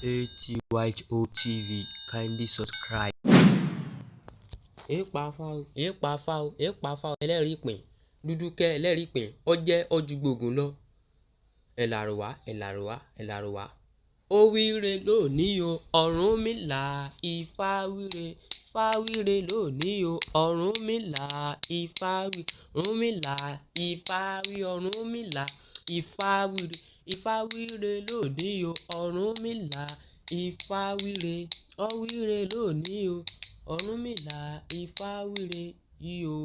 Atyho TV, kindly subscribe. Èèpà fáo ẹlẹ́rìí ìpín dúdúkẹ́ ẹlẹ́rìí ìpín ọjẹ́ ọjú gbòògùn lọ ẹ̀làrúwá. Ó wíre lónìí o Ọ̀rúnmìlà Ifá wíre fáwíre lónìí o Ọ̀rúnmìlà Ifá wí Ọ̀rúnmìlà Ifá wí Ọ̀rúnmìlà Ifá wíre Ifá wíre lónìí o Ọ̀rúnmìlà Ifá wíre ó wíre lónìí o Ọ̀rúnmìlà Ifá wíre ìhò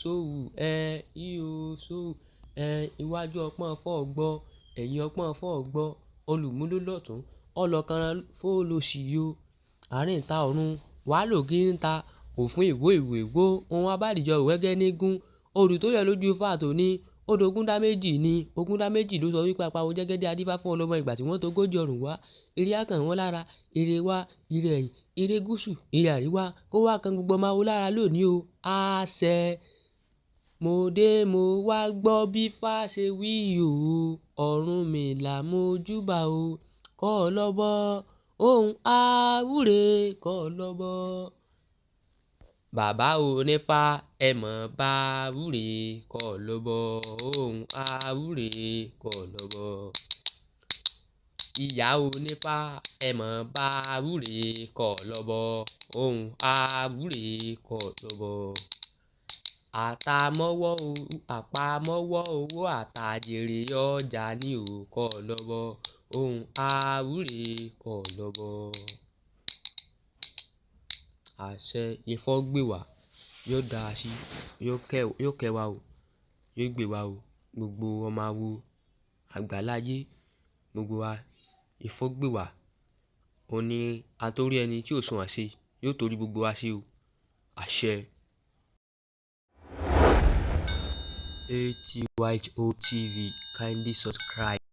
sówù iwájú ọpọ́n fọ́ gbọ́ ẹ̀yìn ọpọ́n fọ́ gbọ́ olùmúlò lọ́tún ọlọ́kanran fólòsì yo àárín ìta ọ̀run wàá lògì ń ta òfin ìwó ohun abádìjọ wẹ́gẹ́ nígún odù tó yẹ lójú ifá tòní odò Ògúndáméjì ni Ògúndáméjì ló sọ wípé apáwo jẹ́gẹ́dẹ́ adífá fún ọlọ́mọ ìgbà tí wọ́n tó gójì ọrùn wá ire á kàn wọ́n lára ire wá ire ẹ̀yìn ire gúúsù ire àríwá kó wá kan gbogbo ọmọ awo lára lónìí o àṣẹ mo dé mo wá gbọ́ bí fá ṣe wí o Ọ̀rúnmìlà mojúbà o kọ́ ọ lọ́bọ̀ ohun àwúre kọ́ ọ lọ́bọ̀ bàbá onífá ẹ mọ̀ bá wúre kọ́ ọ lọ́bọ̀ ohun àwúre kọ́ ọ lọ́bọ̀ ìyá onífá ẹ mọ̀ bá wúre kọ́ ọ lọ́bọ̀ ohun àwúre kọ́ ọ lọ́bọ̀ àpamọ́wọ́ owó àtàjèrè ọjà ní o kọ́ ọ lọ́bọ̀ ohun àwúre kọ́ ọ lọ́bọ̀ àṣẹ ìfọ́gbèwà yóò dáa sí yóò kẹwàá o yóò gbé wa o gbogbo ọmọ awo àgbáláyé gbogbo wa ìfọ́gbèwà òní àtórí ẹni tí ò sùn àṣe yóò torí gbogbo wa sí o àṣẹ. Atyho TV, kindly subscribe.